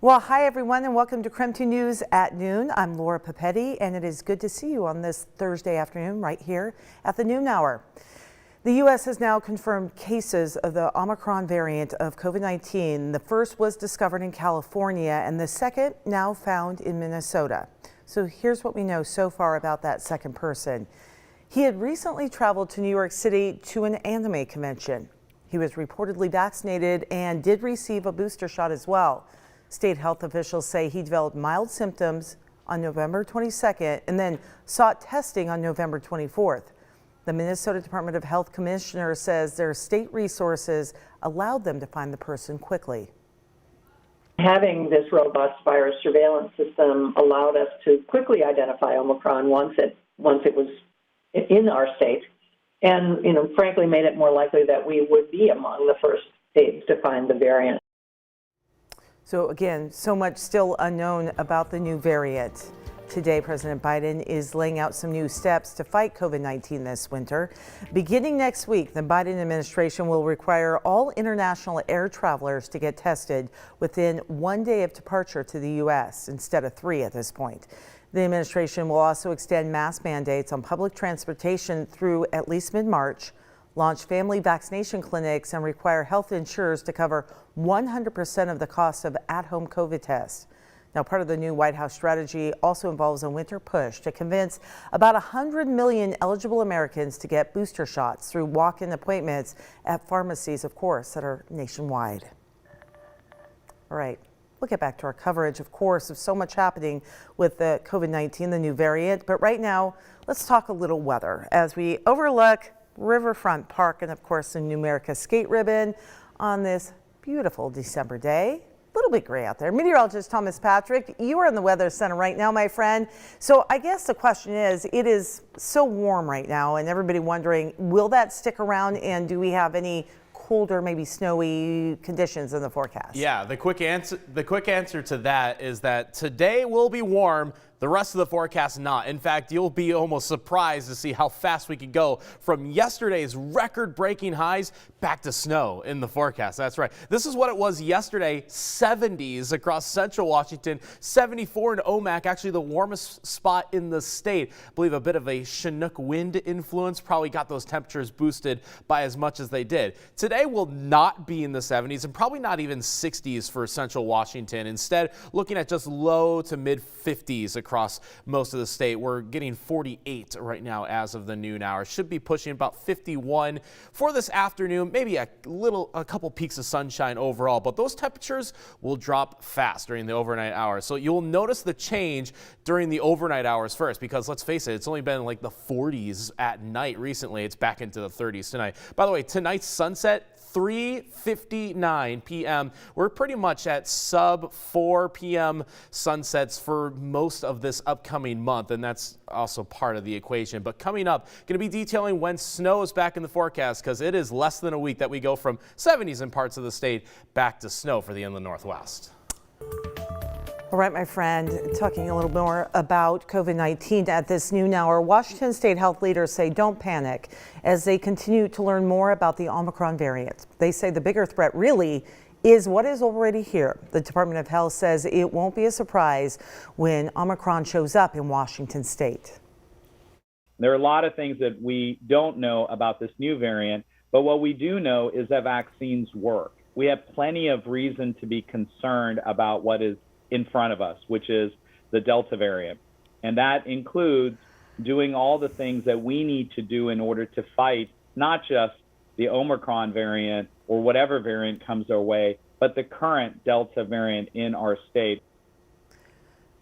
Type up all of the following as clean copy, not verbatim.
Well, hi everyone and welcome to KREM 2 News at noon. I'm Laura Papetti and it is good to see you on this Thursday afternoon right here at the noon hour. The U.S. has now confirmed cases of the Omicron variant of COVID-19. The first was discovered in California and the second now found in Minnesota. So here's what we know so far about that second person. He had recently traveled to New York City to an anime convention. He was reportedly vaccinated and did receive a booster shot as well. State health officials say he developed mild symptoms on November 22nd and then sought testing on November 24th. The Minnesota Department of Health commissioner says their state resources allowed them to find the person quickly. Having this robust virus surveillance system allowed us to quickly identify Omicron once it was in our state, and frankly made it more likely that we would be among the first states to find the variant. So again, so much still unknown about the new variant. Today, President Biden is laying out some new steps to fight COVID-19 this winter. Beginning next week, the Biden administration will require all international air travelers to get tested within 1 day of departure to the U.S. instead of 3 at this point. The administration will also extend mask mandates on public transportation through at least mid-March, launch family vaccination clinics, and require health insurers to cover 100% of the cost of at-home COVID tests. Now, part of the new White House strategy also involves a winter push to convince about 100 million eligible Americans to get booster shots through walk-in appointments at pharmacies, of course, that are nationwide. All right. We'll get back to our coverage, of course, of so much happening with the COVID-19, the new variant. But right now, let's talk a little weather as we overlook Riverfront Park and, of course, the New America Skate Ribbon on this beautiful December day. A little bit gray out there. Meteorologist Thomas Patrick, you are in the Weather Center right now, my friend. So I guess the question is, it is so warm right now and everybody wondering, will that stick around and do we have any colder, maybe snowy conditions in the forecast? Yeah, the quick answer to that is that today will be warm. The rest of the forecast not. In fact, you'll be almost surprised to see how fast we could go from yesterday's record-breaking highs back to snow in the forecast. That's right. This is what it was yesterday, 70s across central Washington, 74 in Omak, actually the warmest spot in the state. I believe a bit of a Chinook wind influence probably got those temperatures boosted by as much as they did. Today will not be in the 70s and probably not even 60s for central Washington. Instead, looking at just low to mid 50s across most of the state. We're getting 48 right now as of the noon hour. Should be pushing about 51 for this afternoon. Maybe a couple peaks of sunshine overall, but those temperatures will drop fast during the overnight hours. So you'll notice the change during the overnight hours first, because let's face it, it's only been like the 40s at night recently. It's back into the 30s tonight. By the way, tonight's sunset, 3:59 p.m. We're pretty much at sub 4 p.m. sunsets for most of this upcoming month, and that's also part of the equation. But coming up, going to be detailing when snow is back in the forecast, because it is less than a week that we go from 70s in parts of the state back to snow for the inland Northwest. All right, my friend, talking a little more about COVID-19 at this noon hour. Washington state health leaders say don't panic as they continue to learn more about the Omicron variant. They say the bigger threat really is what is already here. The Department of Health says it won't be a surprise when Omicron shows up in Washington state. There are a lot of things that we don't know about this new variant, but what we do know is that vaccines work. We have plenty of reason to be concerned about what is in front of us, which is the Delta variant. And that includes doing all the things that we need to do in order to fight not just the Omicron variant or whatever variant comes our way, but the current Delta variant in our state.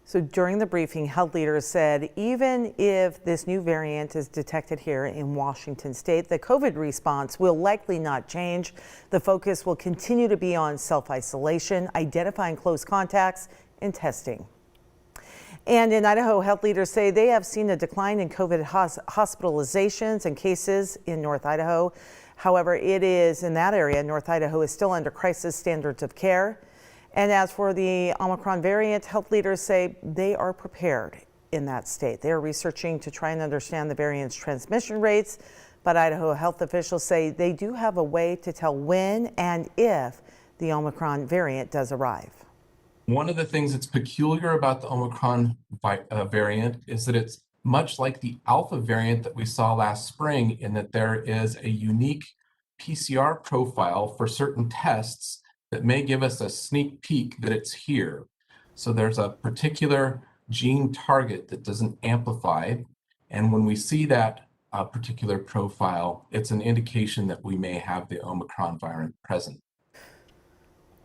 So during the briefing, health leaders said even if this new variant is detected here in Washington state, the COVID response will likely not change. The focus will continue to be on self-isolation, identifying close contacts, and testing. And in Idaho, health leaders say they have seen a decline in COVID hospitalizations and cases in North Idaho. However, it is in that area, North Idaho is still under crisis standards of care. And as for the Omicron variant, health leaders say they are prepared in that state. They are researching to try and understand the variant's transmission rates, but Idaho health officials say they do have a way to tell when and if the Omicron variant does arrive. One of the things that's peculiar about the Omicron variant is that it's much like the Alpha variant that we saw last spring, in that there is a unique PCR profile for certain tests that may give us a sneak peek that it's here. So there's a particular gene target that doesn't amplify, and when we see that particular profile, it's an indication that we may have the Omicron variant present.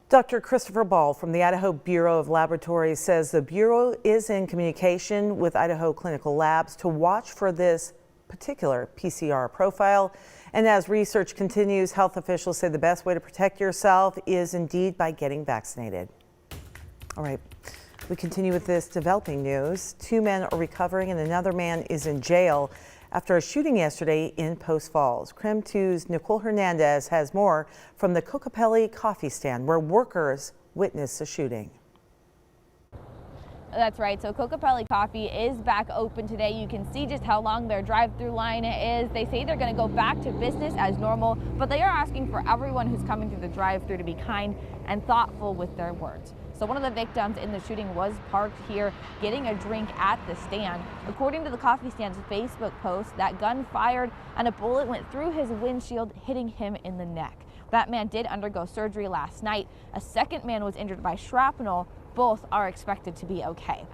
Dr. Christopher Ball from the Idaho Bureau of Laboratories says the Bureau is in communication with Idaho Clinical Labs to watch for this particular PCR profile. And as research continues, health officials say the best way to protect yourself is indeed by getting vaccinated. All right, we continue with this developing news. 2 men are recovering and another man is in jail after a shooting yesterday in Post Falls. KREM 2's Nicole Hernandez has more from the Kokopelli coffee stand where workers witnessed the shooting. That's right. So Kokopelli Coffee is back open today. You can see just how long their drive-through line is. They say they're going to go back to business as normal, but they are asking for everyone who's coming through the drive-through to be kind and thoughtful with their words. So one of the victims in the shooting was parked here getting a drink at the stand. According to the coffee stand's Facebook post, that gun fired and a bullet went through his windshield, hitting him in the neck. That man did undergo surgery last night. A second man was injured by shrapnel. Both are expected to be okay.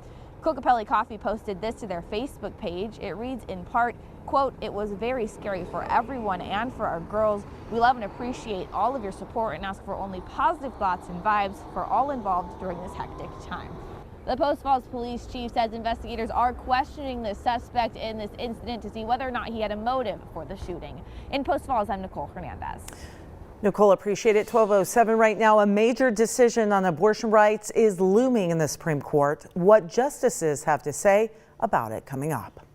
Kokopelli Coffee posted this to their Facebook page. It reads in part, quote, "It was very scary for everyone and for our girls. We love and appreciate all of your support and ask for only positive thoughts and vibes for all involved during this hectic time." The Post Falls police chief says investigators are questioning the suspect in this incident to see whether or not he had a motive for the shooting. In Post Falls, I'm Nicole Hernandez. Nicole, appreciate it. 12:07 right now. A major decision on abortion rights is looming in the Supreme Court. What justices have to say about it coming up.